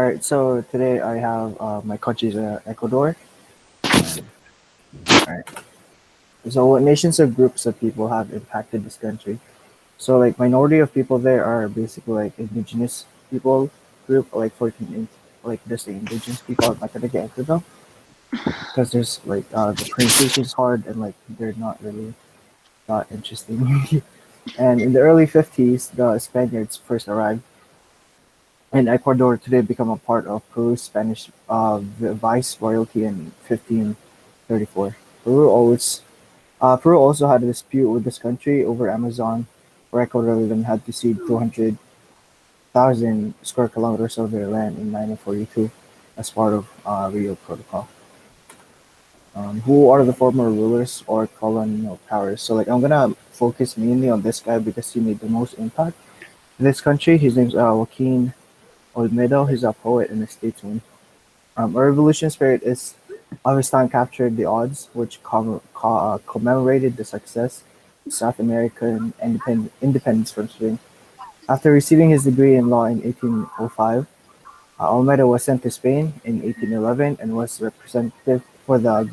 Alright, so today I have my country is Ecuador. Um, alright, so what nations or groups of people have impacted this country? So like minority of people there are basically like indigenous people group, like 14, like there's the indigenous people at Macataga, Ecuador, because there's like the pronunciation is hard and like they're not really that interesting. And in the early 50s, the Spaniards first arrived and Ecuador today become a part of Peru's Spanish vice royalty in 1534. Peru also had a dispute with this country over Amazon, where Ecuador then had to cede 200,000 square kilometers of their land in 1942 as part of Rio Protocol. Who are the former rulers or colonial powers? So like I'm gonna focus mainly on this guy because he made the most impact in this country. His name's Joaquin Olmedo. He's a poet and a statesman. A revolution spirit is of his time captured the odds, which commemorated the success of South American independence from Spain. After receiving his degree in law in 1805, Olmedo was sent to Spain in 1811 and was representative for the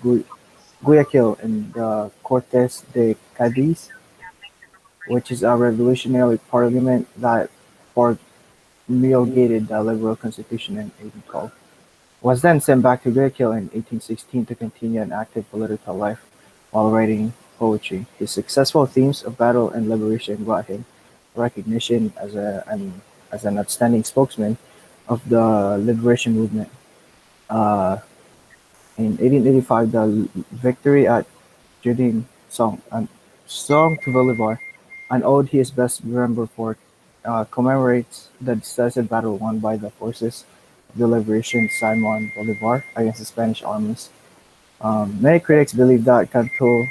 Guayaquil in the Cortes de Cadiz, which is a revolutionary parliament that promulgated the liberal constitution in 1812. Was then sent back to Guayaquil in 1816 to continue an active political life while writing poetry. His successful themes of battle and liberation brought him recognition as an outstanding spokesman of the liberation movement. Uh, in 1885, the victory at Judin Song to Bolivar, an ode he is best remembered for, commemorates the decisive battle won by the forces of the Liberation Simon Bolivar against the Spanish armies. Many critics believe that Canto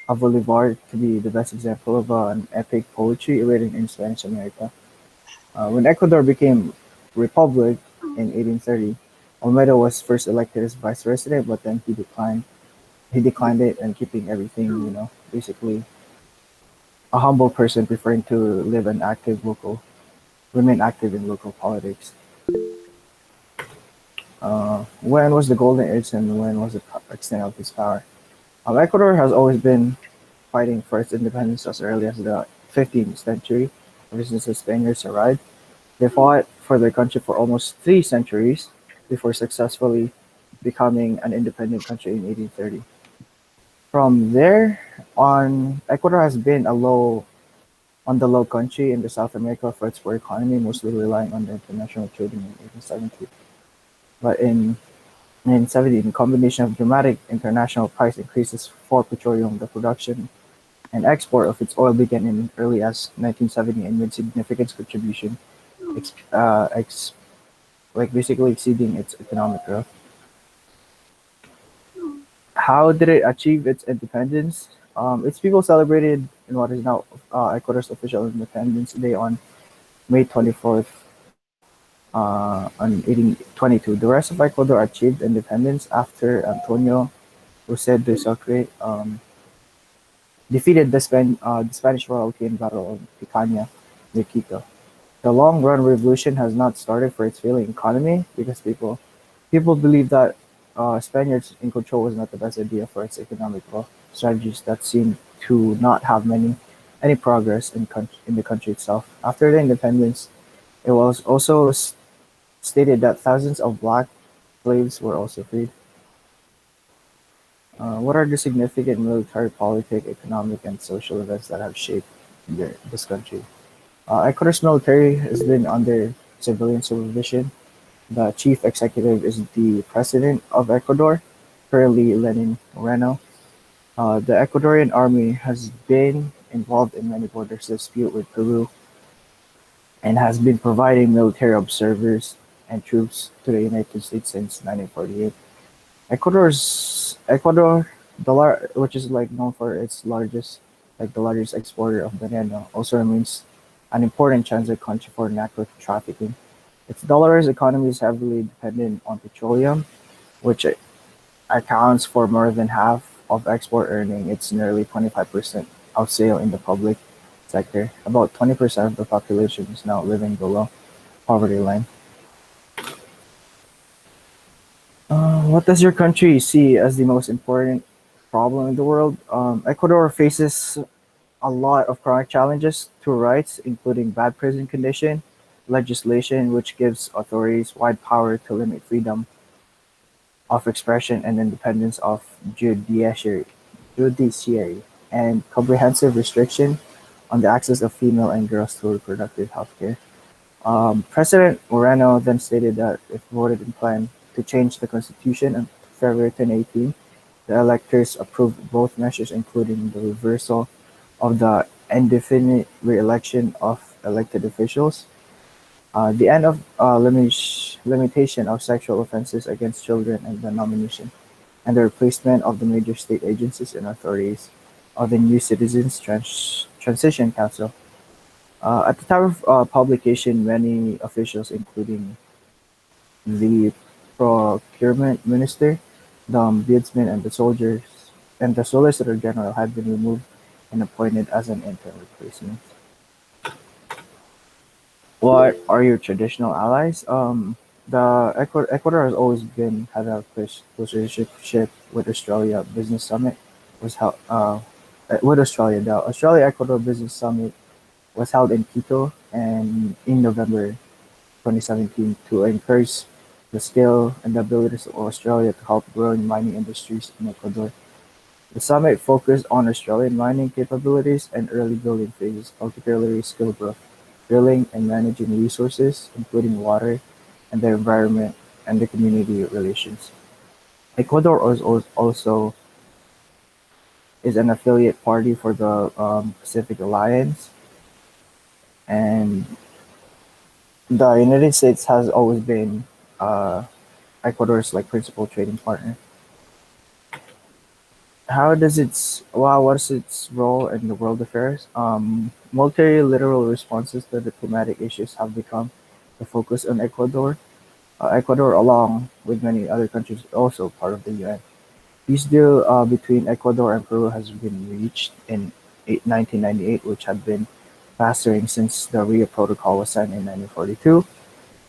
of Bolivar to be the best example of an epic poetry written in Spanish America. When Ecuador became republic in 1830, Olmedo was first elected as vice president, but then he declined. He declined it and keeping everything, basically a humble person preferring to remain active in local politics. When was the golden age and when was the extent of his power? Ecuador has always been fighting for its independence as early as the 15th century, ever since the Spaniards arrived. They fought for their country for almost 3 centuries before successfully becoming an independent country in 1830. From there on, Ecuador has been on the low country in the South America for its poor economy, mostly relying on the international trading in 1870. But in 70, in combination of dramatic international price increases for petroleum, the production and export of its oil began in early as 1970 and made significant contribution, ex, ex, like basically exceeding its economic growth. How did it achieve its independence? Its people celebrated in what is now Ecuador's official Independence Day on May 24th, on 1822. The rest of Ecuador achieved independence after Antonio José de Sucre defeated the Spanish royalty in Battle of Picaña near Quito. The long-run revolution has not started for its failing economy because people believe that Spaniards in control was not the best idea for its economical strategies that seemed to not have any progress in the country itself. After the independence, it was also stated that thousands of black slaves were also freed. What are the significant military, political, economic, and social events that have shaped this country? Ecuador's military has been under civilian supervision. The chief executive is the president of Ecuador, currently Lenin Moreno. The Ecuadorian army has been involved in many border disputes with Peru and has been providing military observers and troops to the United States since 1948. Ecuador, which is like known for its the largest exporter of banana, also remains an important transit country for narco trafficking. Its dollarized economy is heavily dependent on petroleum, which accounts for more than half of export earning. It's nearly 25% of sale in the public sector. About 20% of the population is now living below poverty line. What does your country see as the most important problem in the world? Ecuador faces a lot of chronic challenges to rights, including bad prison condition, legislation which gives authorities wide power to limit freedom of expression and independence of judiciary, judiciary and comprehensive restriction on the access of female and girls to reproductive health care. President Moreno then stated that if voted in plan to change the constitution on February 2018, the electors approved both measures, including the reversal of the indefinite re-election of elected officials, the end of limitation of sexual offenses against children and the nomination, and the replacement of the major state agencies and authorities of the new Citizens Transition Council. At the time of publication, many officials, including the procurement minister, the ombudsman, and the solicitor general, had been removed and appointed as an interim replacement. What are your traditional allies? The Ecuador has always been had a close relationship with Australia. Business summit was held with Australia. The Australia Ecuador Business Summit was held in Quito and in November 2017 to encourage the skill and the abilities of Australia to help growing mining industries in Ecuador. The summit focused on Australian mining capabilities and early building phases, particularly skill growth, drilling and managing resources, including water and the environment and the community relations. Ecuador also is an affiliate party for the Pacific Alliance, and the United States has always been uh, Ecuador's like principal trading partner. What is its role in the world affairs? Multilateral responses to diplomatic issues have become the focus on Ecuador. Ecuador, along with many other countries, is also part of the UN. Peace deal between Ecuador and Peru has been reached in 1998, which had been fastering since the Rio Protocol was signed in 1942.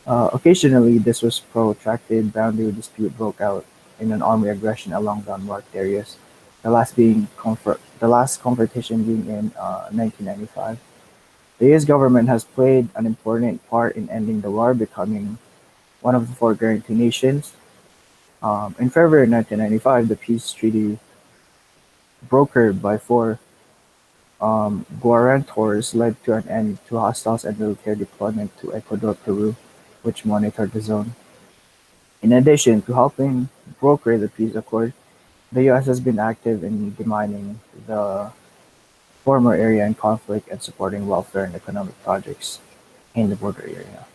Occasionally, this was protracted boundary dispute broke out in an army aggression along the unmarked areas. The last confrontation being in 1995. The U.S. government has played an important part in ending the war, becoming one of the four guarantee nations. In February 1995, the peace treaty brokered by four guarantors led to an end to hostiles and military deployment to Ecuador, Peru, which monitored the zone. In addition to helping broker the peace accord, the U.S. has been active in demining the former area in conflict and supporting welfare and economic projects in the border area.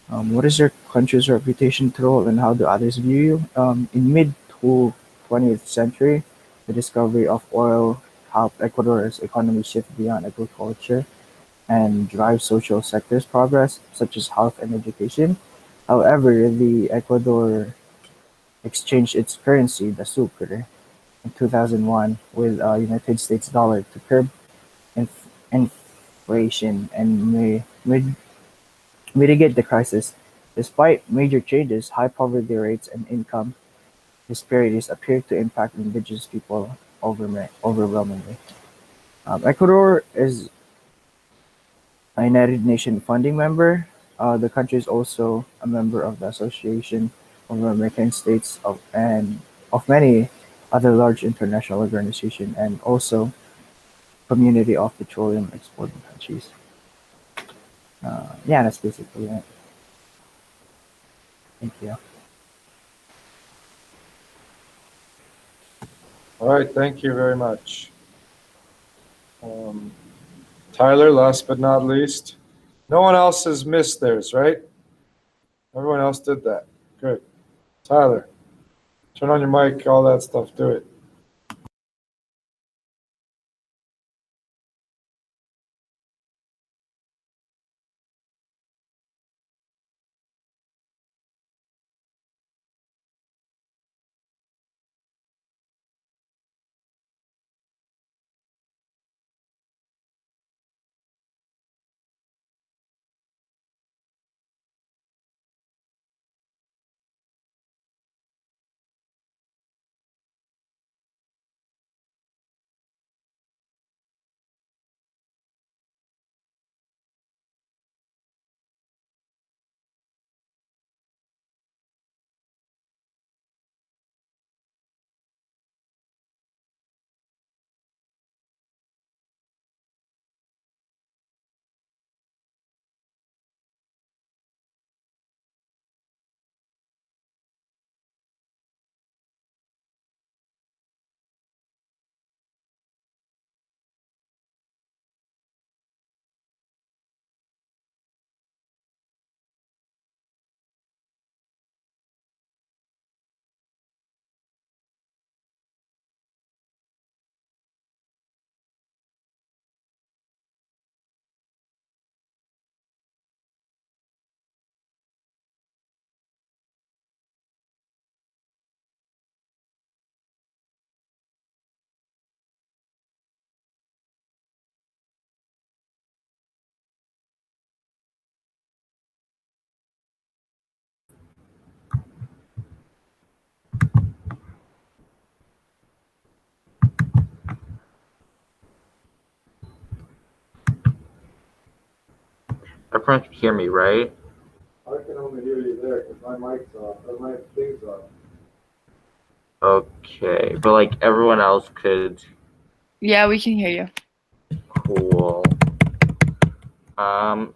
What is your country's reputation role and how do others view you? In mid to 20th century, the discovery of oil helped Ecuador's economy shift beyond agriculture and drive social sectors progress, such as health and education. However, the Ecuador exchanged its currency, the sucre, in 2001 with a United States dollar to curb inflation and mitigate the crisis. Despite major changes, high poverty rates and income disparities appear to impact indigenous people overwhelmingly. Ecuador is a United Nations funding member. The country is also a member of the Association of American States and of many other large international organizations, and also Community of Petroleum Exporting Countries. Yeah, that's basically it. Thank you. All right, thank you very much. Um, Tyler, last but not least. No one else has missed theirs, right? Everyone else did that. Good. Tyler, turn on your mic, all that stuff. Do it. Everyone can hear me, right? I can only hear you there because my mic's off, or my thing's off. Okay, but like everyone else could. Yeah, we can hear you. Cool.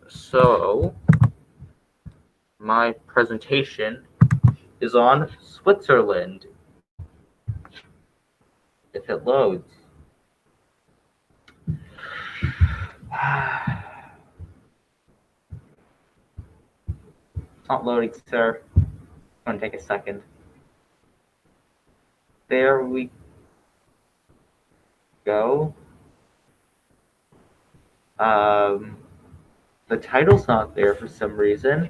So my presentation is on Switzerland. If it loads. It's not loading, sir. It's gonna take a second. There we go. Um, the title's not there for some reason.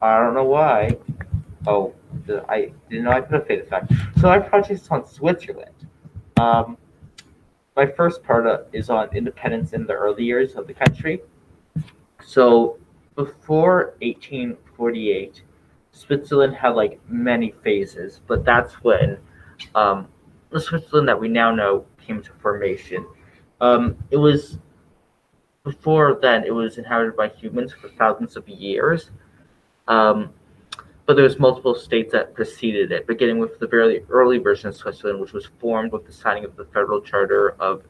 I don't know why. Oh, I didn't know I put a fade effect. So my project is on Switzerland. Um, my first part is on independence in the early years of the country. So before 1848, Switzerland had like many phases, but that's when the Switzerland that we now know came to formation. It was before then it was inhabited by humans for thousands of years. Um, but there was multiple states that preceded it, beginning with the very early version of Switzerland, which was formed with the signing of the Federal Charter of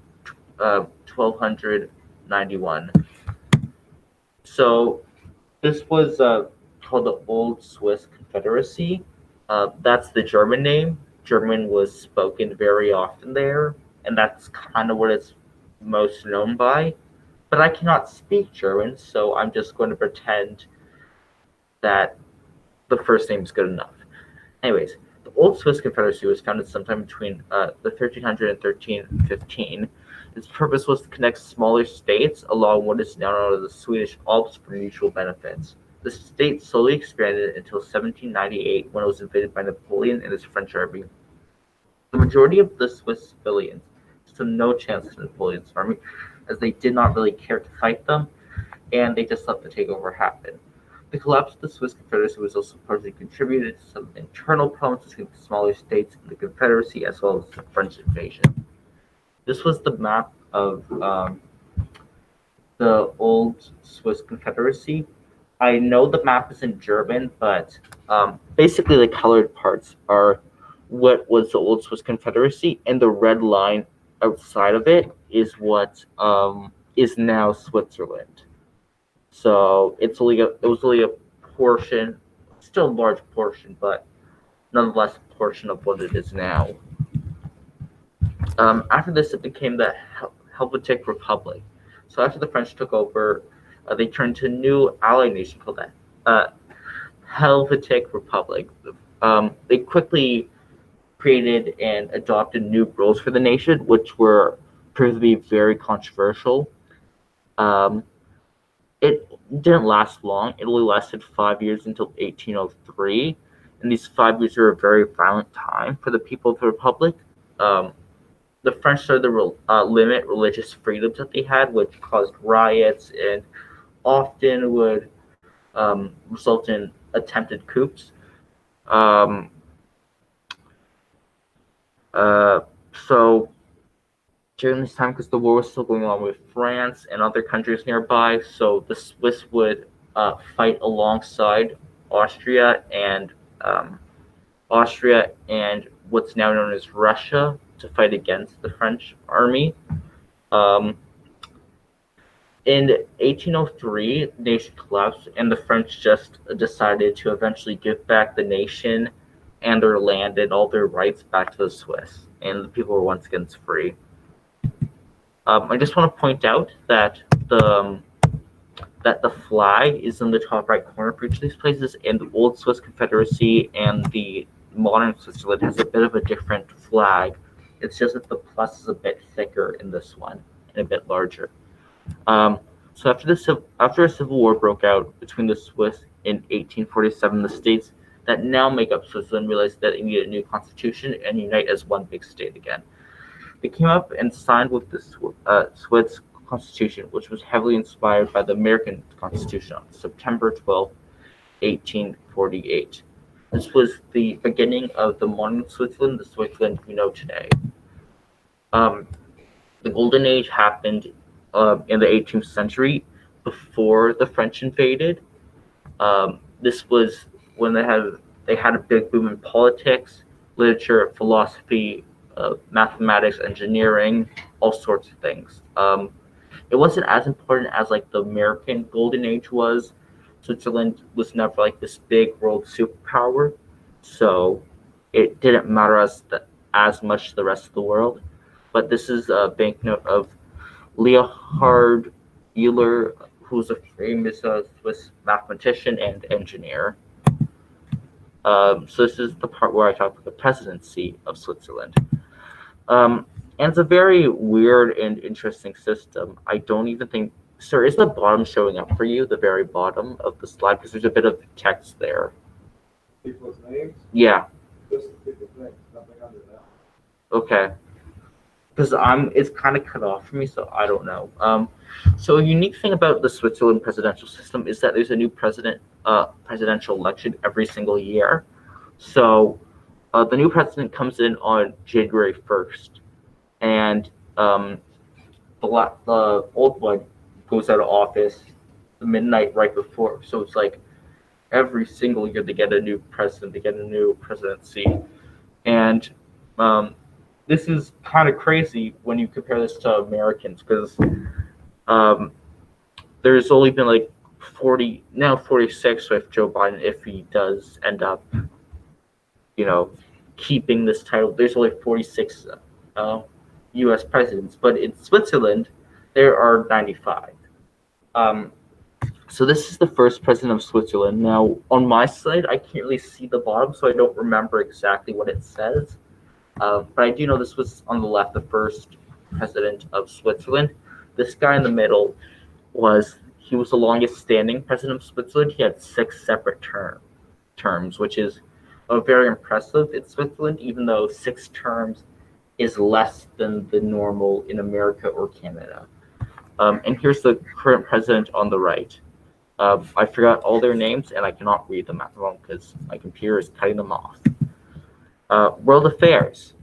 1291. So this was called the Old Swiss Confederacy. That's the German name. German was spoken very often there, and that's kind of what it's most known by. But I cannot speak German, so I'm just going to pretend that the first name is good enough. Anyways, the Old Swiss Confederacy was founded sometime between the 1300 and 1315. Its purpose was to connect smaller states along what is now known as the Swedish Alps for mutual benefits. The state slowly expanded until 1798 when it was invaded by Napoleon and his French army. The majority of the Swiss civilians stood no chance to Napoleon's army, as they did not really care to fight them, and they just let the takeover happen. The collapse of the Swiss Confederacy was also partly contributed to some internal problems between the smaller states in the Confederacy as well as the French invasion. This was the map of the old Swiss Confederacy. I know the map is in German, but basically the colored parts are what was the old Swiss Confederacy, and the red line outside of it is what is now Switzerland. So it was only a portion, still a large portion, but nonetheless a portion of what it is now. After this, it became the Helvetic Republic. So after the French took over, they turned to a new allied nation called the Helvetic Republic. They quickly created and adopted new rules for the nation, which were proved to be very controversial. Um, it didn't last long. It only lasted 5 years until 1803, and these 5 years were a very violent time for the people of the Republic. Um, the French started to limit religious freedoms that they had, which caused riots and often would result in attempted coups. Um, uh, so during this time, because the war was still going on with France and other countries nearby, so the Swiss would fight alongside Austria and um, Austria and what's now known as Russia to fight against the French army. Um, in 1803, the nation collapsed, and the French just decided to eventually give back the nation and their land and all their rights back to the Swiss, and the people were once again free. I just want to point out that the flag is in the top right corner for each of these places, and the old Swiss Confederacy and the modern Switzerland has a bit of a different flag. It's just that the plus is a bit thicker in this one and a bit larger. So after a civil war broke out between the Swiss in 1847, the states that now make up Switzerland realized that they needed a new constitution and unite as one big state again. They came up and signed with the Swiss Constitution, which was heavily inspired by the American Constitution on September 12, 1848. This was the beginning of the modern Switzerland, the Switzerland we know today. The Golden Age happened in the 18th century before the French invaded. This was when they had a big boom in politics, literature, philosophy, mathematics, engineering, all sorts of things. It wasn't as important as like the American Golden Age was. Switzerland was never like this big world superpower, so it didn't matter as much to the rest of the world. But this is a banknote of Leonhard Euler, who's a famous Swiss mathematician and engineer. So this is the part where I talk about the presidency of Switzerland. And it's a very weird and interesting system. I don't even think, sir, is the bottom showing up for you, the very bottom of the slide? Because there's a bit of text there. People's names? Yeah. Just people's names, nothing under that. Okay. Because it's kind of cut off for me, so I don't know. So a unique thing about the Switzerland presidential system is that there's a new presidential election every single year. So the new president comes in on January 1st, and the old one goes out of office the midnight right before. So it's like every single year they get a new president, they get a new presidency, and this is kind of crazy when you compare this to Americans, because there's only been like 46 with Joe Biden, if he does end up, keeping this title. There's only 46 U.S. presidents, but in Switzerland, there are 95. So this is the first president of Switzerland. Now, on my slide, I can't really see the bottom, so I don't remember exactly what it says. But I do know this was on the left, the first president of Switzerland. This guy in the middle he was the longest standing president of Switzerland. He had 6 separate terms, which is very impressive in Switzerland, even though 6 terms is less than the normal in America or Canada. And here's the current president on the right. I forgot all their names, and I cannot read them at the moment because my computer is cutting them off. World Affairs.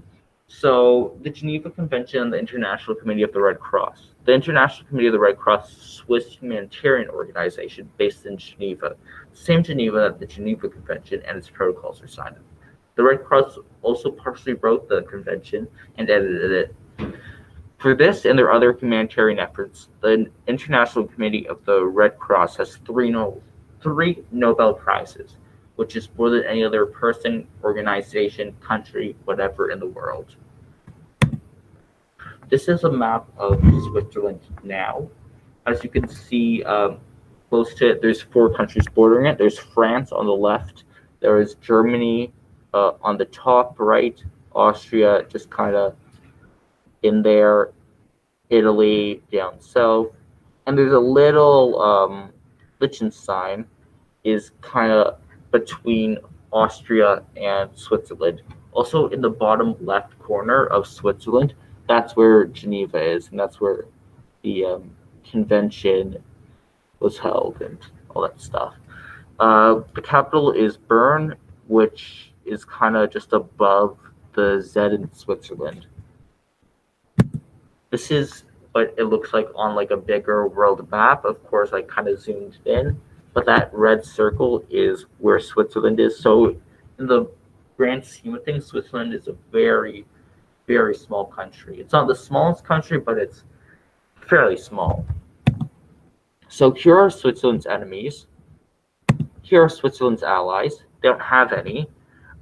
So the Geneva Convention and the International Committee of the Red Cross. The International Committee of the Red Cross is a Swiss humanitarian organization based in Geneva, same Geneva that the Geneva Convention and its protocols are signed in. The Red Cross also partially wrote the convention and edited it. For this and their other humanitarian efforts, the International Committee of the Red Cross has 3 Nobel Prizes, which is more than any other person, organization, country, whatever in the world. This is a map of Switzerland now. As you can see, close to it, there's 4 countries bordering it. There's France on the left. There is Germany on the top right, Austria just kind of in there, Italy down south, and there's a little Liechtenstein is kind of between Austria and Switzerland. Also in the bottom left corner of Switzerland, that's where Geneva is, and that's where the convention was held and all that stuff. The capital is Bern, which is kind of just above the Z in Switzerland. This is what it looks like on like a bigger world map. Of course, I kind of zoomed in, but that red circle is where Switzerland is. So in the grand scheme of things, Switzerland is a very, very small country. It's not the smallest country, but it's fairly small. So here are Switzerland's enemies. Here are Switzerland's allies. They don't have any.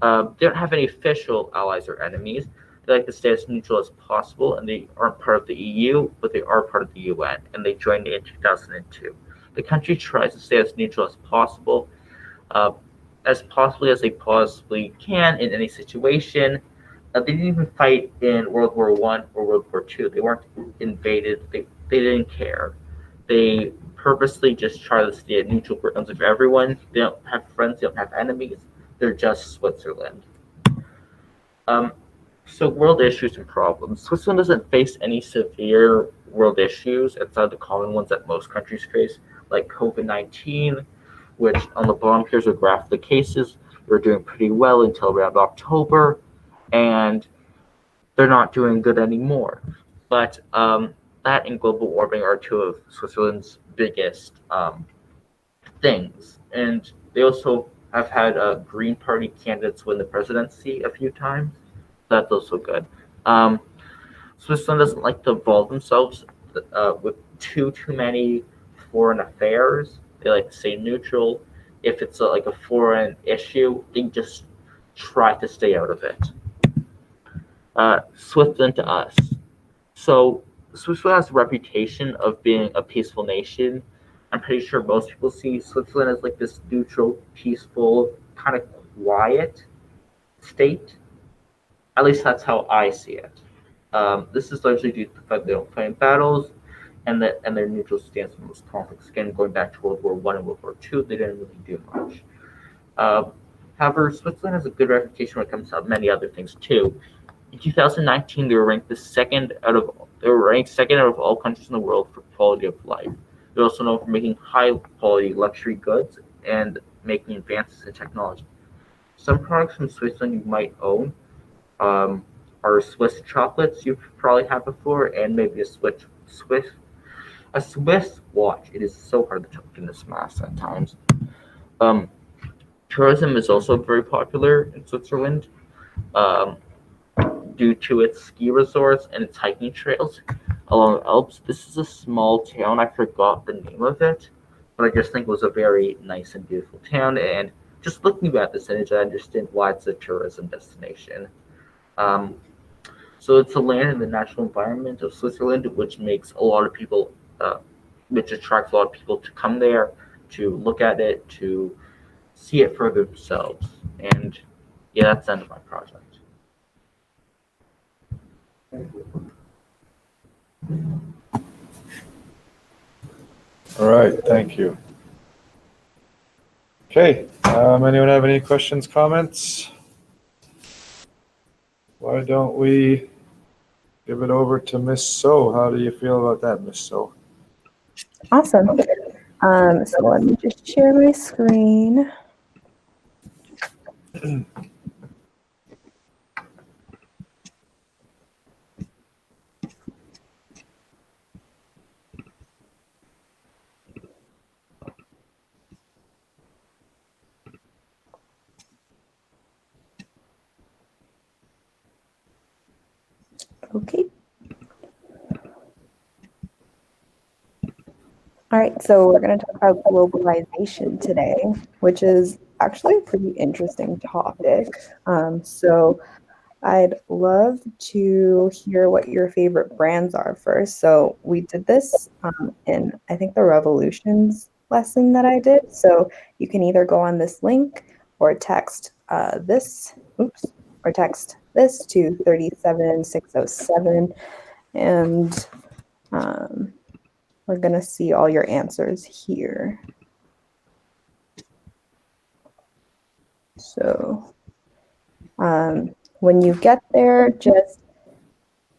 They don't have any official allies or enemies. They like to stay as neutral as possible, and they aren't part of the EU, but they are part of the UN, and they joined in 2002. The country tries to stay as neutral as possible as they possibly can in any situation. They didn't even fight in World War I or World War II. They weren't invaded. They didn't care. They purposely just try to stay at neutral grounds of everyone. They don't have friends. They don't have enemies. They're just Switzerland. So world issues and problems. Switzerland doesn't face any severe world issues outside the common ones that most countries face, like COVID-19, which on the bottom here's a graph of the cases. They're doing pretty well until around October, and they're not doing good anymore. But that and global warming are two of Switzerland's biggest things. And they also have had Green Party candidates win the presidency a few times. That's also good. Um, Switzerland doesn't like to involve themselves with too many foreign affairs. They like to stay neutral. If it's like a foreign issue, they just try to stay out of it. Switzerland to us. So Switzerland has a reputation of being a peaceful nation. I'm pretty sure most people see Switzerland as like this neutral, peaceful, kind of quiet state. At least that's how I see it. This is largely due to the fact they don't fight in battles and their neutral stance on most conflicts. Again, going back to World War One and World War II, they didn't really do much. Uh, However, Switzerland has a good reputation when it comes to many other things too. In 2019, they were ranked second out of all countries in the world for quality of life. They're also known for making high quality luxury goods and making advances in technology. Some products from Switzerland you might own um, are Swiss chocolates you've probably had before, and maybe a Swiss watch. It is so hard to talk in this mask at times. Um, Tourism is also very popular in Switzerland. Um, Due to its ski resorts and its hiking trails along the Alps. This is a small town. I forgot the name of it, but I just think it was a very nice and beautiful town. And just looking at this image, I understand why it's a tourism destination. Um, so it's a land in the natural environment of Switzerland, which makes a lot of people, which attracts a lot of people to come there, to look at it, to see it for themselves. And yeah, that's the end of my project. All right, thank you. Okay, anyone have any questions, comments? Why don't we give it over to Miss So? How do you feel about that, Miss So? Awesome. So let me just share my screen. Okay. All right, so we're going to talk about globalization today, which is actually a pretty interesting topic. So I'd love to hear what your favorite brands are first. So we did this in, I think, the Revolutions lesson that I did. So you can either go on this link or text text this to 37607, and we're going to see all your answers here. So when you get there, just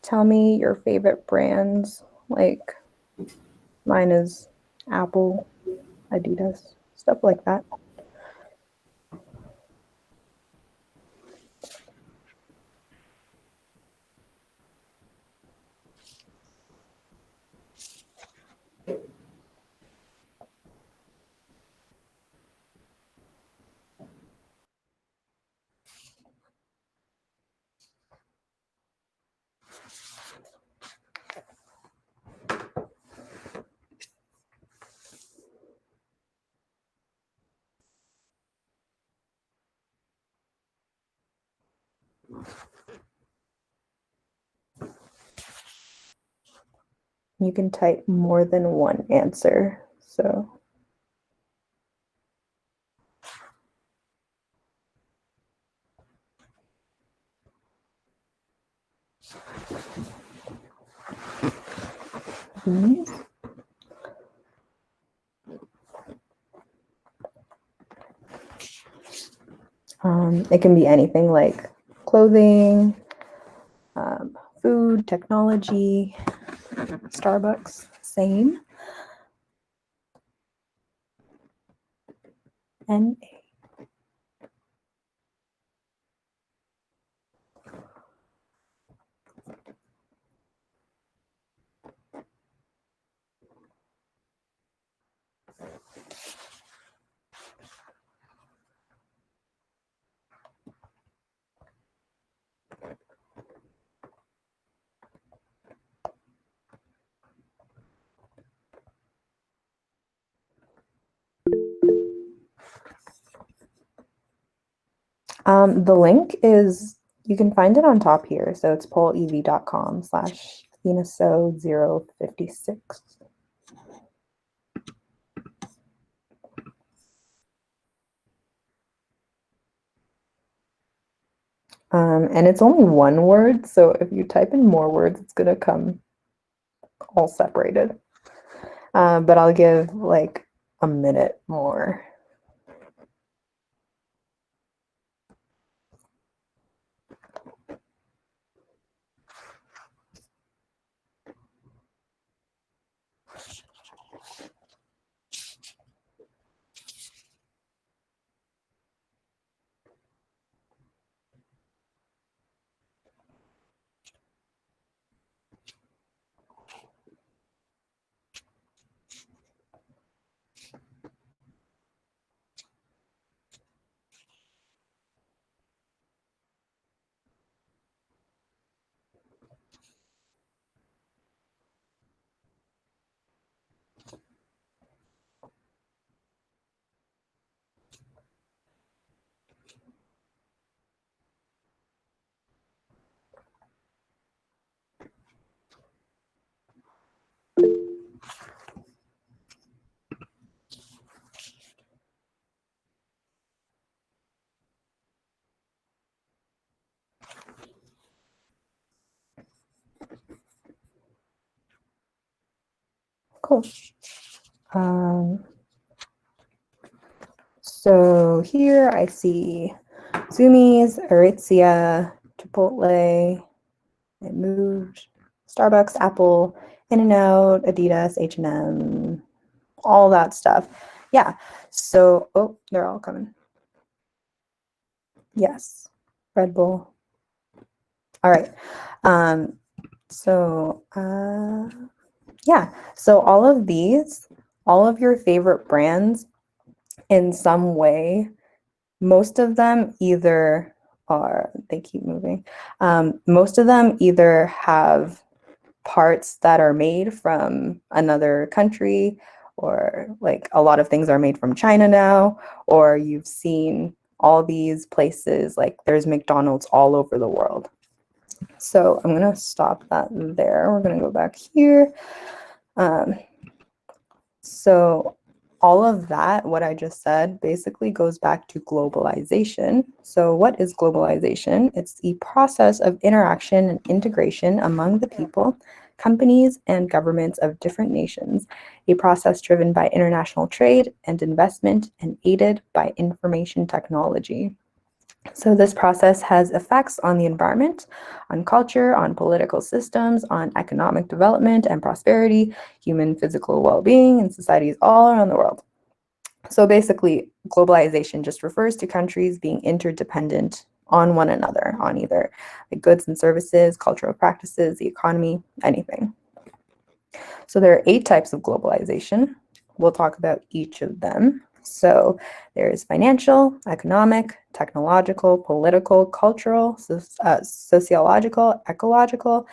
tell me your favorite brands. Like mine is Apple, Adidas, stuff like that. You can type more than one answer. So these. It can be anything like clothing, food, technology, Starbucks, same. And The link is, you can find it on top here. So it's polev.com/athenaso056. And it's only one word, so if you type in more words, it's going to come all separated. But I'll give like a minute more. Cool. So here I see Zumiez, Aritzia, Chipotle, it moved, Starbucks, Apple, In-N-Out, Adidas, H&M, all that stuff. Yeah. So, oh, they're all coming. Yes. Red Bull. All right. Yeah. So all of these, all of your favorite brands in some way, most of them either are, they keep moving. Most of them either have parts that are made from another country, or like a lot of things are made from China now, or you've seen all these places, like there's McDonald's all over the world. So I'm going to stop that there. We're going to go back here. So all of that, what I just said, basically goes back to globalization. So what is globalization? It's the process of interaction and integration among the people, companies, and governments of different nations, a process driven by international trade and investment and aided by information technology. So this process has effects on the environment, on culture, on political systems, on economic development and prosperity, human physical well-being, and societies all around the world. So basically, globalization just refers to countries being interdependent on one another, on either like goods and services, cultural practices, the economy, anything. So there are 8 types of globalization. We'll talk about each of them. So there's financial, economic, technological, political, cultural, sociological, ecological,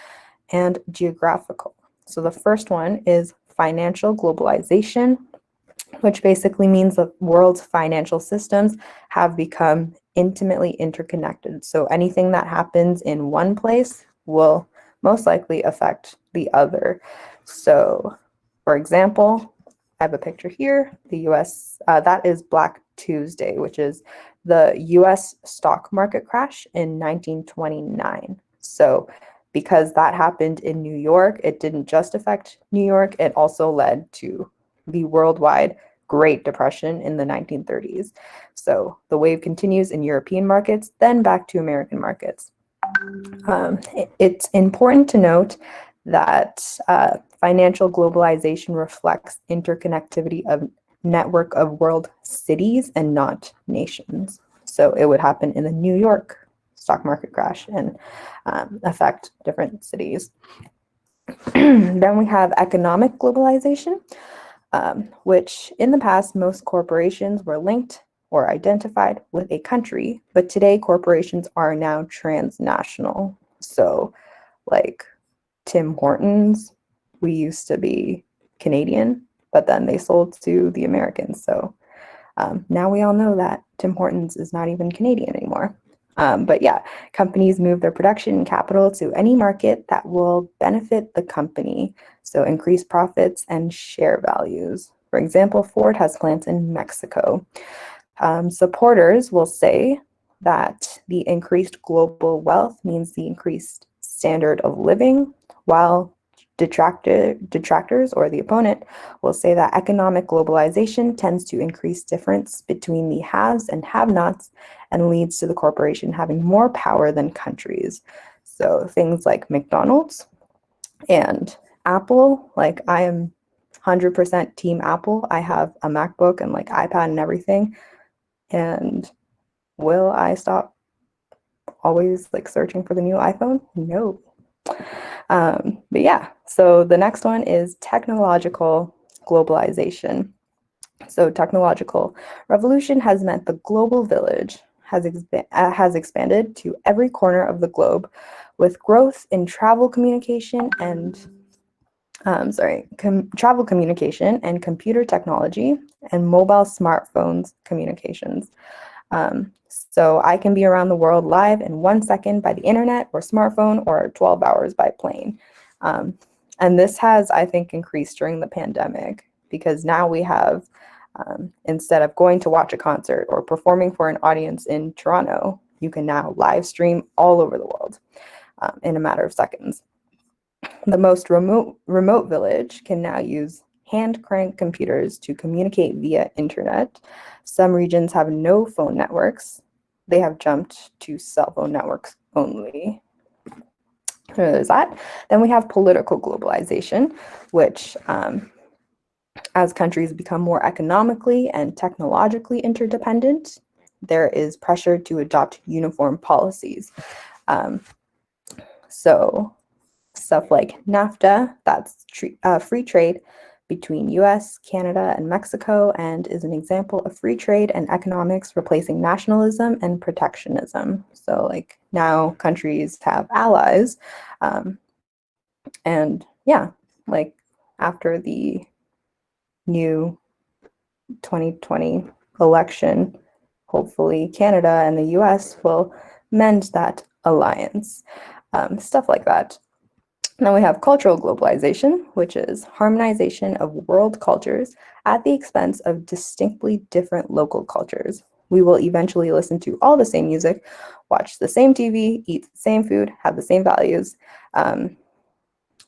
and geographical. So the first one is financial globalization, which basically means the world's financial systems have become intimately interconnected. So anything that happens in one place will most likely affect the other. So, for example, I have a picture here. The US, that is Black Tuesday, which is the US stock market crash in 1929. So, because that happened in New York, it didn't just affect New York, it also led to the worldwide Great Depression in the 1930s. So the wave continues in European markets, then back to American markets. It's important to note that financial globalization reflects interconnectivity of network of world cities and not nations. So it would happen in the New York stock market crash and affect different cities. Then we have economic globalization, which in the past, most corporations were linked or identified with a country, but today corporations are now transnational. So like Tim Hortons, we used to be Canadian, but then they sold to the Americans. So now we all know that Tim Hortons is not even Canadian anymore. But yeah, companies move their production and capital to any market that will benefit the company. So increase profits and share values. For example, Ford has plants in Mexico. Supporters will say that the increased global wealth means the increased standard of living, while detractors or the opponent will say that economic globalization tends to increase difference between the haves and have-nots and leads to the corporation having more power than countries. So things like McDonald's and Apple, like I am 100% team Apple. I have a MacBook and like iPad and everything. And will I stop always like searching for the new iPhone? No. But yeah, so the next one is technological globalization. So technological revolution has meant the global village has expanded to every corner of the globe, with growth in travel communication and travel communication and computer technology and mobile smartphones communications. So I can be around the world live in 1 second by the internet or smartphone or 12 hours by plane. And this has, I think, increased during the pandemic because now we have, instead of going to watch a concert or performing for an audience in Toronto, you can now live stream all over the world in a matter of seconds. The most remote village can now use hand crank computers to communicate via internet. Some regions have no phone networks. They have jumped to cell phone networks only. So there's that. Then we have political globalization, which as countries become more economically and technologically interdependent, there is pressure to adopt uniform policies. So stuff like NAFTA, that's free trade between US, Canada, and Mexico, and is an example of free trade and economics replacing nationalism and protectionism. So like now countries have allies. And yeah, like after the new 2020 election, hopefully Canada and the US will mend that alliance. Stuff like that. Then we have cultural globalization, which is harmonization of world cultures at the expense of distinctly different local cultures. We will eventually listen to all the same music, watch the same TV, eat the same food, have the same values.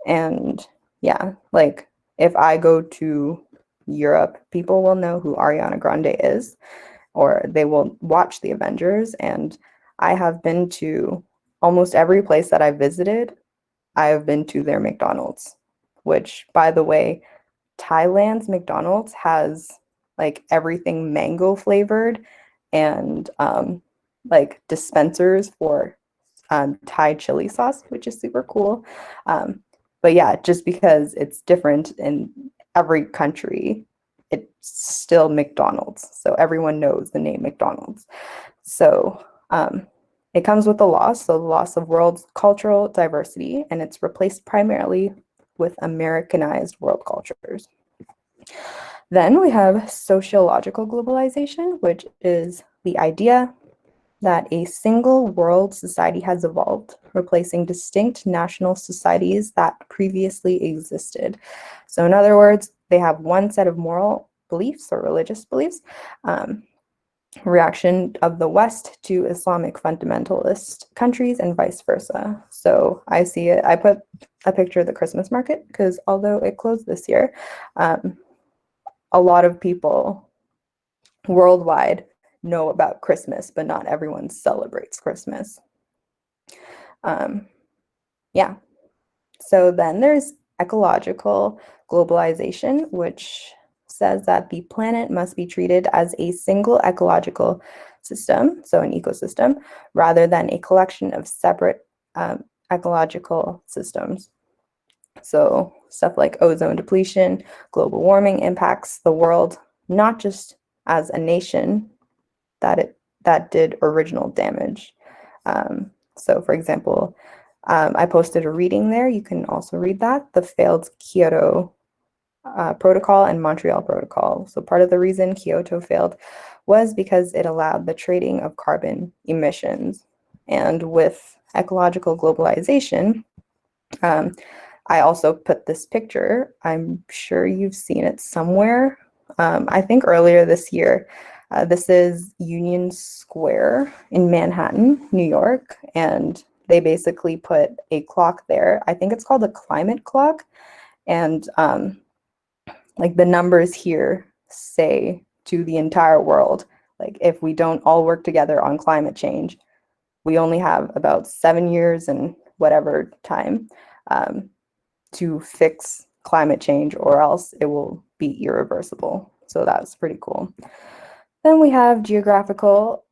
And yeah, like if I go to Europe, people will know who Ariana Grande is, or they will watch the Avengers. And I have been to almost every place that I visited. I have been to their McDonald's, which, by the way, Thailand's McDonald's has like everything mango flavored and like dispensers for Thai chili sauce, which is super cool. But yeah, just because it's different in every country, it's still McDonald's. So everyone knows the name McDonald's. So it comes with a loss, so the loss of world cultural diversity, and it's replaced primarily with Americanized world cultures. Then we have sociological globalization, which is the idea that a single world society has evolved, replacing distinct national societies that previously existed. So in other words, they have one set of moral beliefs or religious beliefs, reaction of the West to Islamic fundamentalist countries and vice versa. So I see it, I put a picture of the Christmas market because although it closed this year, a lot of people worldwide know about Christmas, but not everyone celebrates Christmas. Yeah. So then there's ecological globalization, which says that the planet must be treated as a single ecological system, so an ecosystem, rather than a collection of separate ecological systems. So stuff like ozone depletion, global warming impacts the world, not just as a nation that did original damage. So for example, I posted a reading there. You can also read that, the failed Kyoto Protocol and Montreal Protocol. So part of the reason Kyoto failed was because it allowed the trading of carbon emissions. And with ecological globalization, I also put this picture. I'm sure you've seen it somewhere. I think earlier this year. This is Union Square in Manhattan, New York, and they basically put a clock there. I think it's called a climate clock, and like the numbers here say to the entire world, like if we don't all work together on climate change, we only have about 7 years and whatever time to fix climate change, or else it will be irreversible. So that's pretty cool. Then we have geographical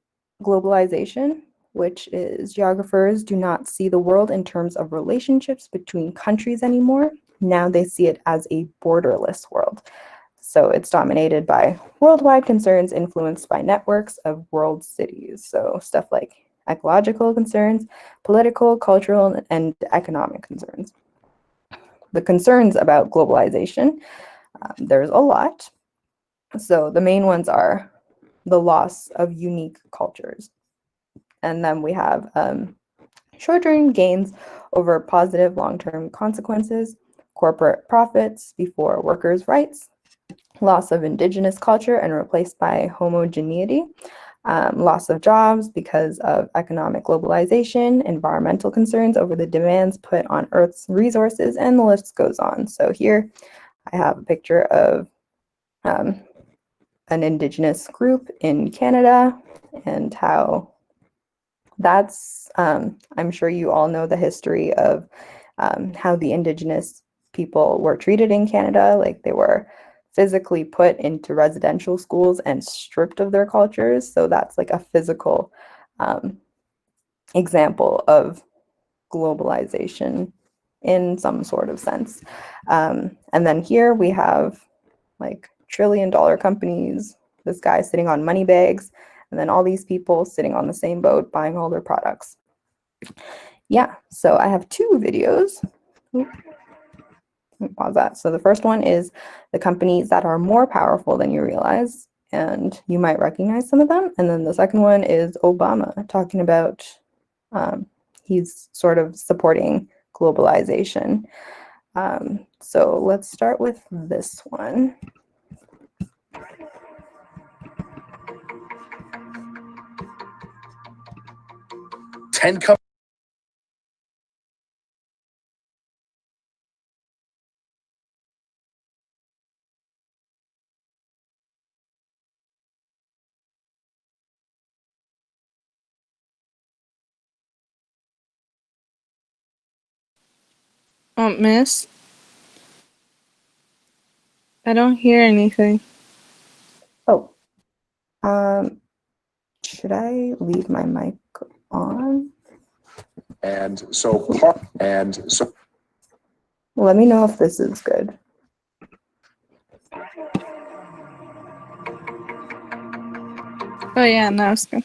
globalization, which is geographers do not see the world in terms of relationships between countries anymore. Now they see it as a borderless world. So it's dominated by worldwide concerns influenced by networks of world cities. So stuff like ecological concerns, political, cultural, and economic concerns. The concerns about globalization, there's a lot. So the main ones are the loss of unique cultures. And then we have short-term gains over positive long-term consequences, corporate profits before workers' rights, loss of indigenous culture and replaced by homogeneity, loss of jobs because of economic globalization, environmental concerns over the demands put on Earth's resources, and the list goes on. So here I have a picture of an indigenous group in Canada and how that's, I'm sure you all know the history of how the indigenous people were treated in Canada. Like they were physically put into residential schools and stripped of their cultures. So that's like a physical example of globalization in some sort of sense. And then here we have like trillion-dollar companies, this guy sitting on money bags, and then all these people sitting on the same boat buying all their products. Yeah, so I have two videos. Pause that. So the first one is the companies that are more powerful than you realize, and you might recognize some of them. And then the second one is Obama talking about he's sort of supporting globalization. So let's start with this one. Miss? I don't hear anything. Oh, should I leave my mic on? And so, Let me know if this is good. Oh yeah, now it's good.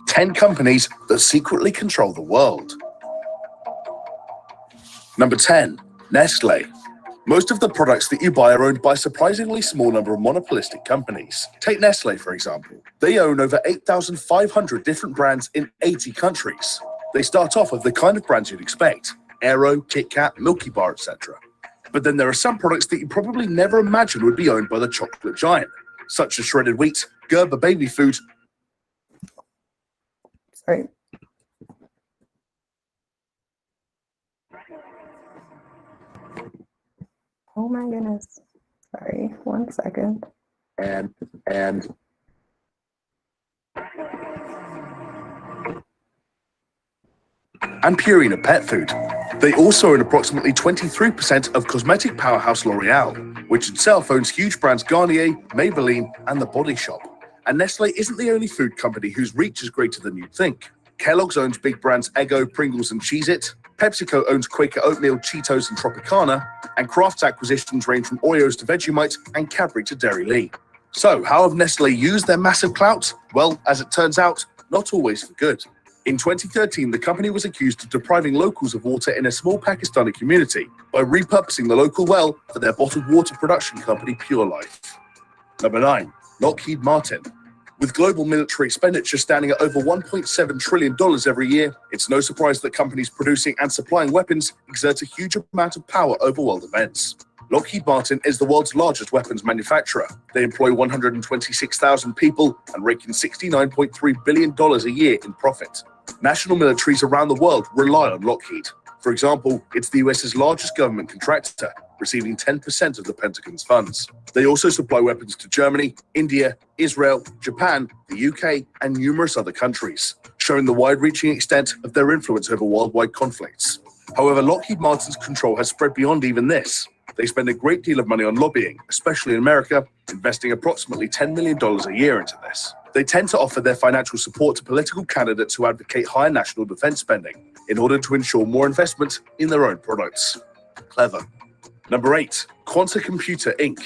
10 companies that secretly control the world. Number 10, Nestle. Most of the products that you buy are owned by a surprisingly small number of monopolistic companies. Take Nestle, for example. They own over 8,500 different brands in 80 countries. They start off with the kind of brands you'd expect: Aero, Kit Kat, Milky Bar, etc. But then there are some products that you probably never imagined would be owned by the chocolate giant, such as shredded wheat, Gerber baby food. Sorry. Oh my goodness. Sorry, 1 second. And Purina pet food. They also own approximately 23% of cosmetic powerhouse L'Oreal, which itself owns huge brands Garnier, Maybelline, and The Body Shop. And Nestle isn't the only food company whose reach is greater than you'd think. Kellogg's owns big brands Eggo, Pringles, and Cheez-It. PepsiCo owns Quaker Oatmeal, Cheetos, and Tropicana. And Kraft's acquisitions range from Oreos to Vegemite and Cadbury to Dairy Lee. So, how have Nestle used their massive clout? Well, as it turns out, not always for good. In 2013, the company was accused of depriving locals of water in a small Pakistani community by repurposing the local well for their bottled water production company Pure Life. Number 9, Lockheed Martin. With global military expenditure standing at over $1.7 trillion every year, it's no surprise that companies producing and supplying weapons exert a huge amount of power over world events. Lockheed Martin is the world's largest weapons manufacturer. They employ 126,000 people and rake in $69.3 billion a year in profit. National militaries around the world rely on Lockheed. For example, it's the US's largest government contractor, receiving 10% of the Pentagon's funds. They also supply weapons to Germany, India, Israel, Japan, the UK, and numerous other countries, showing the wide-reaching extent of their influence over worldwide conflicts. However, Lockheed Martin's control has spread beyond even this. They spend a great deal of money on lobbying, especially in America, investing approximately $10 million a year into this. They tend to offer their financial support to political candidates who advocate higher national defense spending in order to ensure more investment in their own products. Clever. Number 8, Quanta Computer Inc.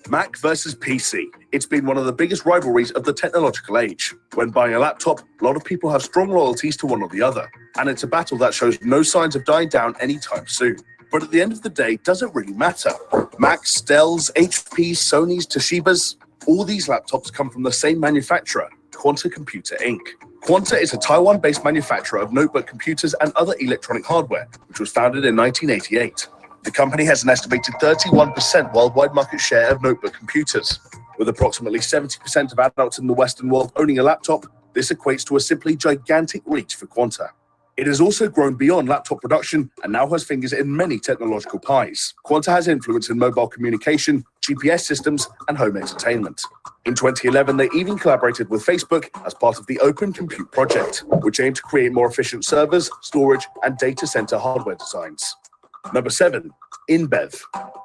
Mac versus PC. It's been one of the biggest rivalries of the technological age. When buying a laptop, a lot of people have strong loyalties to one or the other, and it's a battle that shows no signs of dying down anytime soon. But at the end of the day, does it really matter? Macs, Dells, HPs, Sonys, Toshibas, all these laptops come from the same manufacturer, Quanta Computer Inc. Quanta is a Taiwan-based manufacturer of notebook computers and other electronic hardware, which was founded in 1988. The company has an estimated 31% worldwide market share of notebook computers. With approximately 70% of adults in the Western world owning a laptop, this equates to a simply gigantic reach for Quanta. It has also grown beyond laptop production and now has fingers in many technological pies. Quanta has influence in mobile communication, GPS systems, and home entertainment. In 2011, they even collaborated with Facebook as part of the Open Compute project, which aimed to create more efficient servers, storage, and data center hardware designs. Number 7, InBev.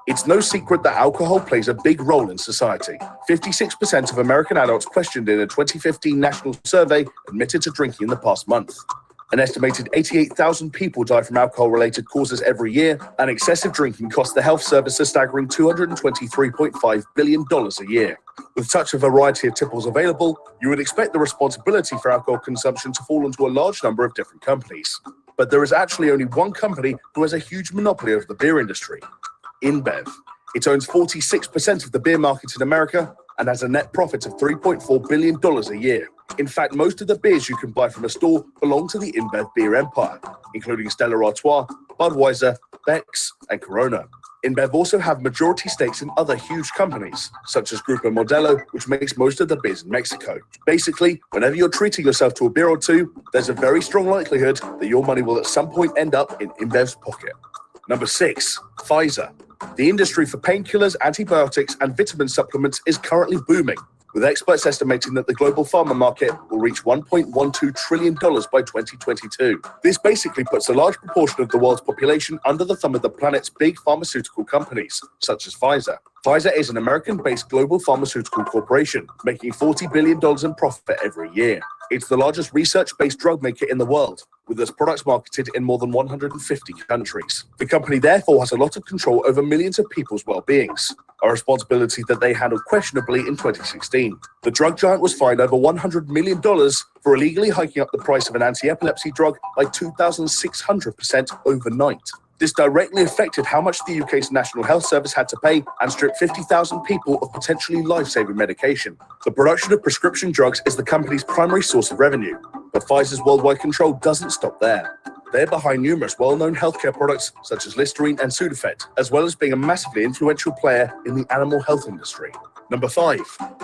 It's no secret that alcohol plays a big role in society. 56% of American adults questioned in a 2015 national survey admitted to drinking in the past month. An estimated 88,000 people die from alcohol-related causes every year, and excessive drinking costs the health service a staggering $223.5 billion a year. With such a variety of tipples available, you would expect the responsibility for alcohol consumption to fall onto a large number of different companies. But there is actually only one company who has a huge monopoly over the beer industry, InBev. It owns 46% of the beer market in America and has a net profit of $3.4 billion a year. In fact, most of the beers you can buy from a store belong to the InBev beer empire, including Stella Artois, Budweiser, Beck's, and Corona. InBev also have majority stakes in other huge companies, such as Grupo Modelo, which makes most of the beers in Mexico. Basically, whenever you're treating yourself to a beer or two, there's a very strong likelihood that your money will at some point end up in InBev's pocket. Number 6, Pfizer. The industry for painkillers, antibiotics, and vitamin supplements is currently booming, with experts estimating that the global pharma market will reach $1.12 trillion by 2022. This basically puts a large proportion of the world's population under the thumb of the planet's big pharmaceutical companies, such as Pfizer. Pfizer is an American-based global pharmaceutical corporation, making $40 billion in profit every year. It's the largest research-based drug maker in the world, with its products marketed in more than 150 countries. The company therefore has a lot of control over millions of people's well-beings, a responsibility that they handled questionably in 2016. The drug giant was fined over $100 million for illegally hiking up the price of an anti-epilepsy drug by 2,600% overnight. This directly affected how much the UK's National Health Service had to pay and stripped 50,000 people of potentially life-saving medication. The production of prescription drugs is the company's primary source of revenue, but Pfizer's worldwide control doesn't stop there. They're behind numerous well-known healthcare products such as Listerine and Sudafed, as well as being a massively influential player in the animal health industry. Number 5,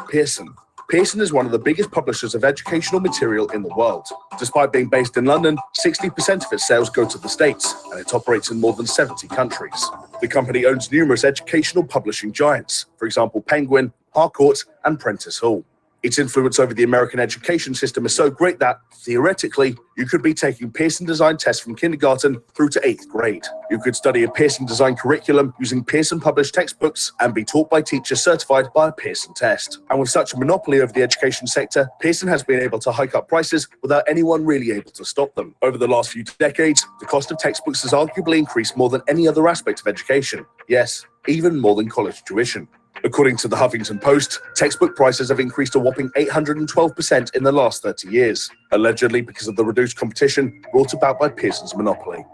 Pearson. Pearson is one of the biggest publishers of educational material in the world. Despite being based in London, 60% of its sales go to the States, and it operates in more than 70 countries. The company owns numerous educational publishing giants, for example, Penguin, Harcourt, and Prentice Hall. Its influence over the American education system is so great that, theoretically, you could be taking Pearson design tests from kindergarten through to 8th grade. You could study a Pearson design curriculum using Pearson published textbooks and be taught by teachers certified by a Pearson test. And with such a monopoly over the education sector, Pearson has been able to hike up prices without anyone really able to stop them. Over the last few decades, the cost of textbooks has arguably increased more than any other aspect of education. Yes, even more than college tuition. According to the Huffington Post, textbook prices have increased a whopping 812% in the last 30 years, allegedly because of the reduced competition brought about by Pearson's monopoly.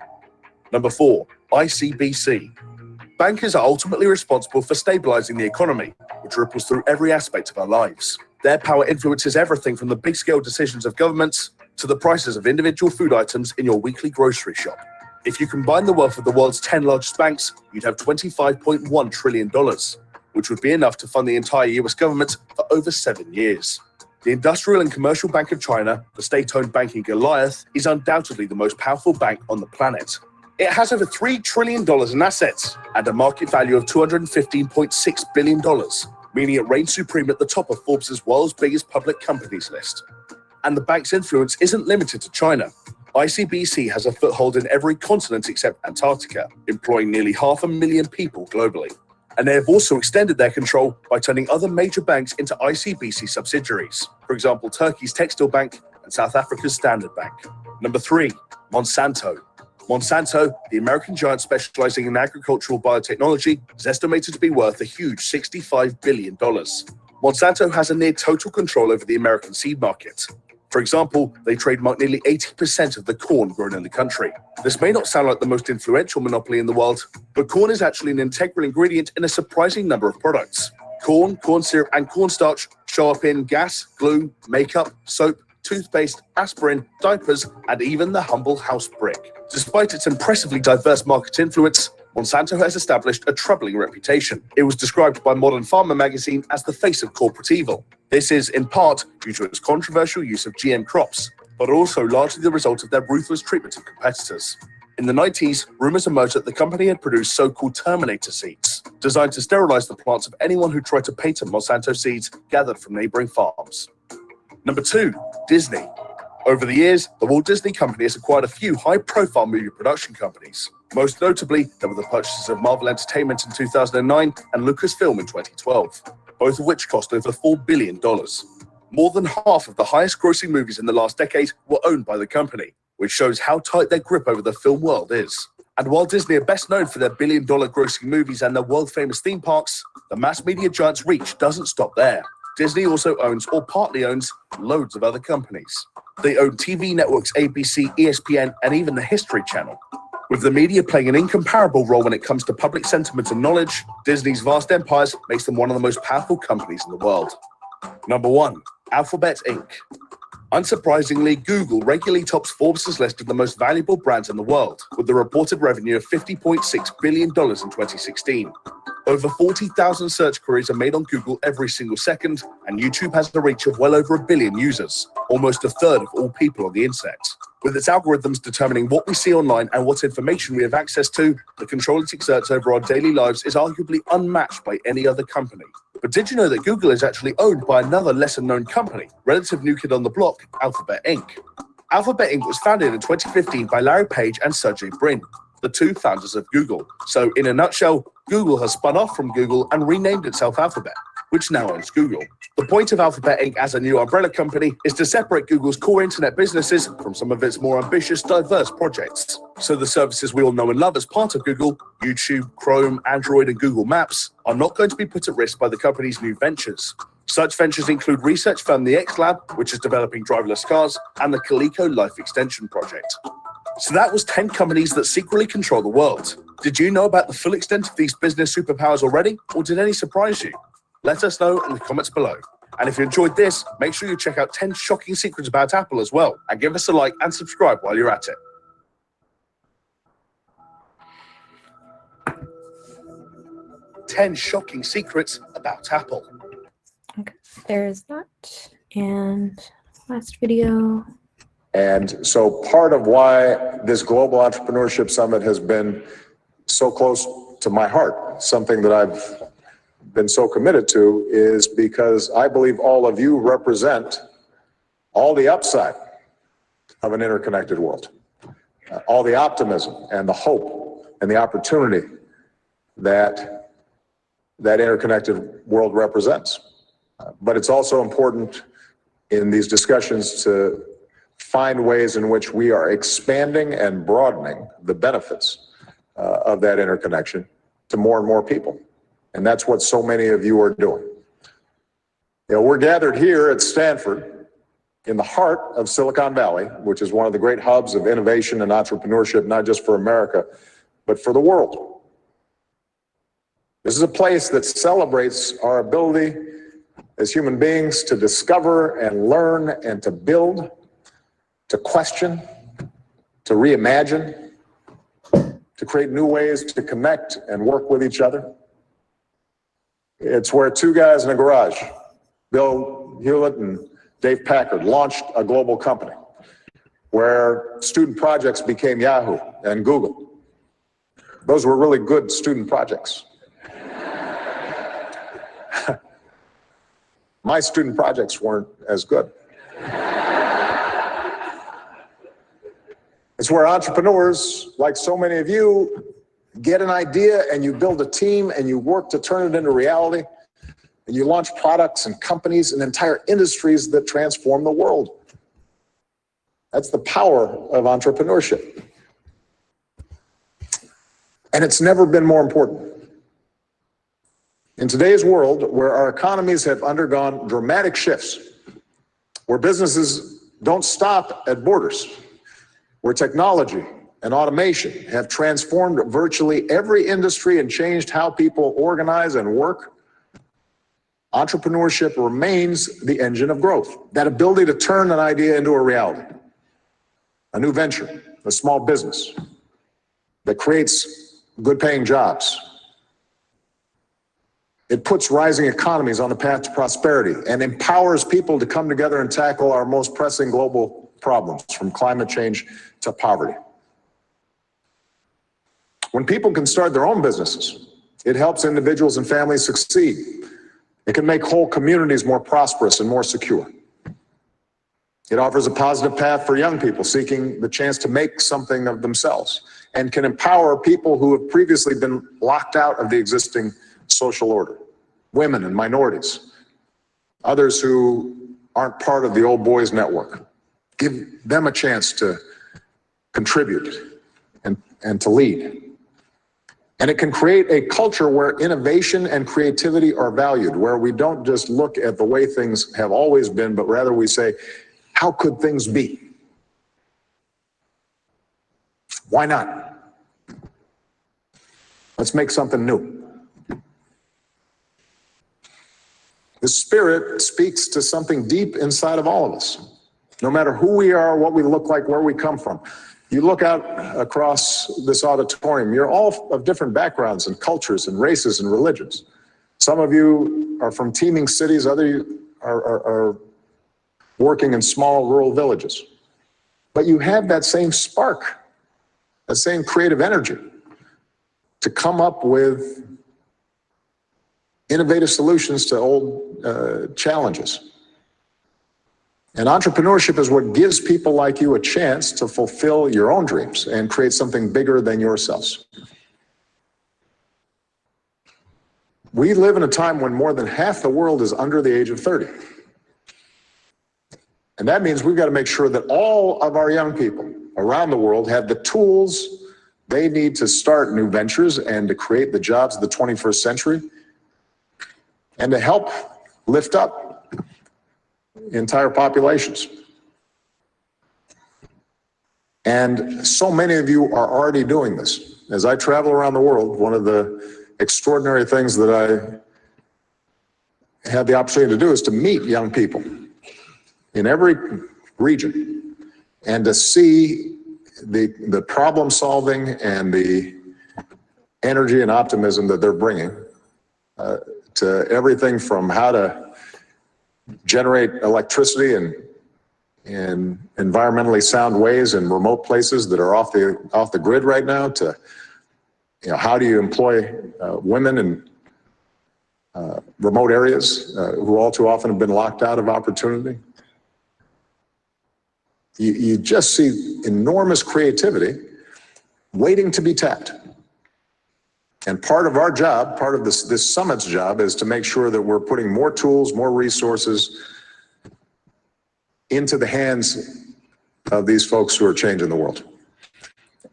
Number 4, ICBC. Bankers are ultimately responsible for stabilizing the economy, which ripples through every aspect of our lives. Their power influences everything from the big-scale decisions of governments to the prices of individual food items in your weekly grocery shop. If you combine the wealth of the world's 10 largest banks, you'd have $25.1 trillion, which would be enough to fund the entire US government for over 7 years. The Industrial and Commercial Bank of China, the state-owned banking Goliath, is undoubtedly the most powerful bank on the planet. It has over $3 trillion in assets and a market value of $215.6 billion, meaning it reigns supreme at the top of Forbes' world's biggest public companies list. And the bank's influence isn't limited to China. ICBC has a foothold in every continent except Antarctica, employing nearly 500,000 people globally. And they have also extended their control by turning other major banks into ICBC subsidiaries. For example, Turkey's Textile Bank and South Africa's Standard Bank. Number 3, Monsanto. Monsanto, the American giant specializing in agricultural biotechnology, is estimated to be worth a huge $65 billion. Monsanto has a near total control over the American seed market. For example, they trademark nearly 80% of the corn grown in the country. This may not sound like the most influential monopoly in the world, but corn is actually an integral ingredient in a surprising number of products. Corn, corn syrup, and cornstarch show up in gas, glue, makeup, soap, toothpaste, aspirin, diapers, and even the humble house brick. Despite its impressively diverse market influence, Monsanto has established a troubling reputation. It was described by Modern Farmer magazine as the face of corporate evil. This is, in part, due to its controversial use of GM crops, but also largely the result of their ruthless treatment of competitors. In the 90s, rumors emerged that the company had produced so-called Terminator seeds, designed to sterilize the plants of anyone who tried to patent Monsanto seeds gathered from neighboring farms. Number 2, Disney. Over the years, the Walt Disney Company has acquired a few high-profile movie production companies. Most notably, there were the purchases of Marvel Entertainment in 2009 and Lucasfilm in 2012, both of which cost over $4 billion. More than half of the highest-grossing movies in the last decade were owned by the company, which shows how tight their grip over the film world is. And while Disney are best known for their billion-dollar grossing movies and their world-famous theme parks, the mass media giant's reach doesn't stop there. Disney also owns, or partly owns, loads of other companies. They own TV networks ABC, ESPN, and even the History Channel. With the media playing an incomparable role when it comes to public sentiment and knowledge, Disney's vast empires makes them one of the most powerful companies in the world. Number 1, Alphabet Inc. Unsurprisingly, Google regularly tops Forbes' list of the most valuable brands in the world, with a reported revenue of $50.6 billion in 2016. Over 40,000 search queries are made on Google every single second, and YouTube has a reach of well over 1 billion users, almost a third of all people on the internet. With its algorithms determining what we see online and what information we have access to, the control it exerts over our daily lives is arguably unmatched by any other company. But did you know that Google is actually owned by another lesser-known company, relative new kid on the block, Alphabet Inc.? Alphabet Inc. was founded in 2015 by Larry Page and Sergey Brin, the two founders of Google. So, in a nutshell, Google has spun off from Google and renamed itself Alphabet, which now owns Google. The point of Alphabet Inc. as a new umbrella company is to separate Google's core internet businesses from some of its more ambitious, diverse projects. So the services we all know and love as part of Google, YouTube, Chrome, Android, and Google Maps, are not going to be put at risk by the company's new ventures. Such ventures include research firm the X Lab, which is developing driverless cars, and the Coleco Life Extension Project. So that was 10 companies that secretly control the world. Did you know about the full extent of these business superpowers already, or did any surprise you? Let us know in the comments below. And if you enjoyed this, make sure you check out 10 shocking secrets about Apple as well, and give us a like and subscribe while you're at it. "10 shocking secrets about Apple." Okay, there's that. And last video. And so part of why this Global Entrepreneurship Summit has been so close to my heart, something that I've been so committed to, is because I believe all of you represent all the upside of an interconnected world, all the optimism and the hope and the opportunity that interconnected world represents. But it's also important in these discussions to find ways in which we are expanding and broadening the benefits of that interconnection to more and more people. And that's what so many of you are doing. You know, we're gathered here at Stanford in the heart of Silicon Valley, which is one of the great hubs of innovation and entrepreneurship, not just for America, but for the world. This is a place that celebrates our ability as human beings to discover and learn and to build, to question, to reimagine, to create new ways to connect and work with each other. It's where two guys in a garage, Bill Hewlett and Dave Packard, launched a global company, where student projects became Yahoo and Google. Those were really good student projects. My student projects weren't as good. It's where entrepreneurs, like so many of you, get an idea and you build a team and you work to turn it into reality. And you launch products and companies and entire industries that transform the world. That's the power of entrepreneurship. And it's never been more important. In today's world, where our economies have undergone dramatic shifts, where businesses don't stop at borders, where technology and automation have transformed virtually every industry and changed how people organize and work, entrepreneurship remains the engine of growth. That ability to turn an idea into a reality, a new venture, a small business that creates good-paying jobs. It puts rising economies on the path to prosperity and empowers people to come together and tackle our most pressing global problems, from climate change to poverty. When people can start their own businesses, it helps individuals and families succeed. It can make whole communities more prosperous and more secure. It offers a positive path for young people seeking the chance to make something of themselves, and can empower people who have previously been locked out of the existing social order, women and minorities, others who aren't part of the old boys network. Give them a chance to contribute and to lead. And it can create a culture where innovation and creativity are valued, where we don't just look at the way things have always been, but rather we say, how could things be? Why not? Let's make something new. The Spirit speaks to something deep inside of all of us, no matter who we are, what we look like, where we come from. You look out across this auditorium, you're all of different backgrounds and cultures and races and religions. Some of you are from teeming cities, others are working in small rural villages. But you have that same spark, that same creative energy to come up with innovative solutions to old challenges. And entrepreneurship is what gives people like you a chance to fulfill your own dreams and create something bigger than yourselves. We live in a time when more than half the world is under the age of 30. And that means we've got to make sure that all of our young people around the world have the tools they need to start new ventures and to create the jobs of the 21st century, and to help lift up entire populations. And so many of you are already doing this. As I travel around the world, one of the extraordinary things that I had the opportunity to do is to meet young people in every region and to see the problem solving and the energy and optimism that they're bringing to everything from how to generate electricity in environmentally sound ways in remote places that are off the grid right now, to how do you employ women in remote areas who all too often have been locked out of opportunity. You just see enormous creativity waiting to be tapped. And part of our job, part of this summit's job, is to make sure that we're putting more tools, more resources into the hands of these folks who are changing the world.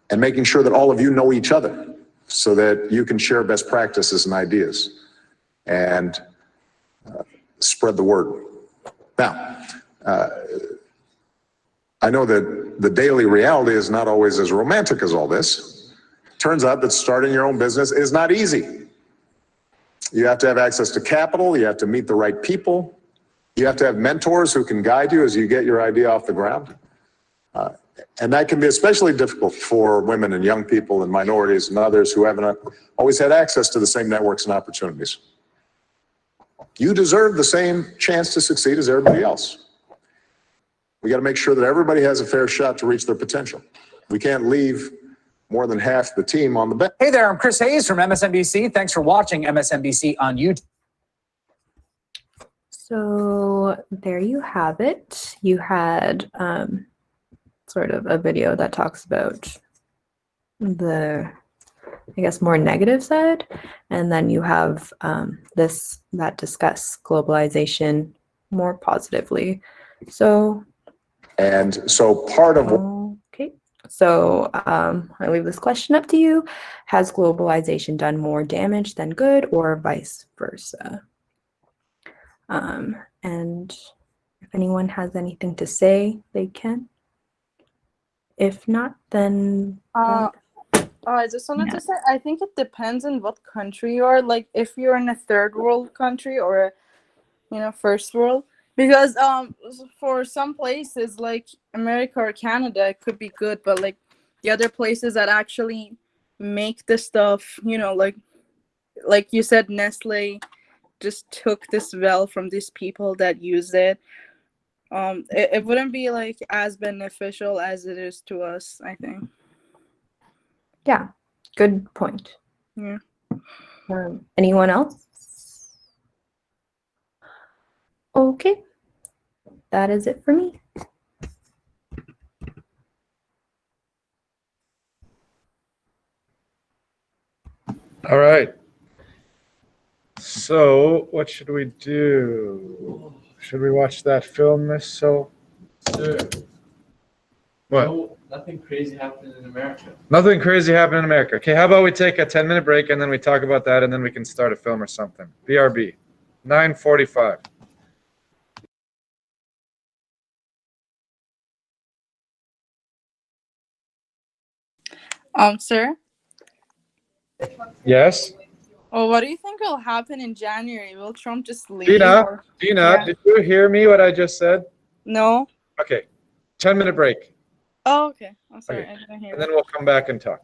And making sure that all of you know each other so that you can share best practices and ideas and spread the word. Now, I know that the daily reality is not always as romantic as all this. Turns out that starting your own business is not easy. You have to have access to capital. You have to meet the right people. You have to have mentors who can guide you as you get your idea off the ground. And that can be especially difficult for women and young people and minorities and others who haven't always had access to the same networks and opportunities. You deserve the same chance to succeed as everybody else. We got to make sure that everybody has a fair shot to reach their potential. We can't leave more than half the team on the bench. Hey there, I'm Chris Hayes from MSNBC. Thanks for watching MSNBC on YouTube. So there you have it. You had sort of a video that talks about the, I guess, more negative side, and then you have this that discuss globalization more positively. So, And so part of okay. So I leave this question up to you. Has globalization done more damage than good, or vice versa? And if anyone has anything to say, they can. If not, then I just wanted to say, I think it depends on what country you are. Like, if you're in a third world country or a, first world. Because for some places like America or Canada, it could be good, but like the other places that actually make the stuff, like you said, Nestle just took this well from these people that use it. It wouldn't be like as beneficial as it is to us, I think. yeah, good point. Yeah. Anyone else? Okay, that is it for me. All right. So, what should we do? Should we watch that film, Miss So? Sure. What? No, nothing crazy happened in America. Nothing crazy happened in America. Okay, how about we take a 10-minute break and then we talk about that and then we can start a film or something. BRB, 9:45. Sir? Yes? Well, what do you think will happen in January? Will Trump just leave? Dina, Yeah. did you hear me what I just said? No? Okay, 10-minute break. Oh, okay. I'm sorry. Okay. I didn't hear And that. then we'll come back and talk.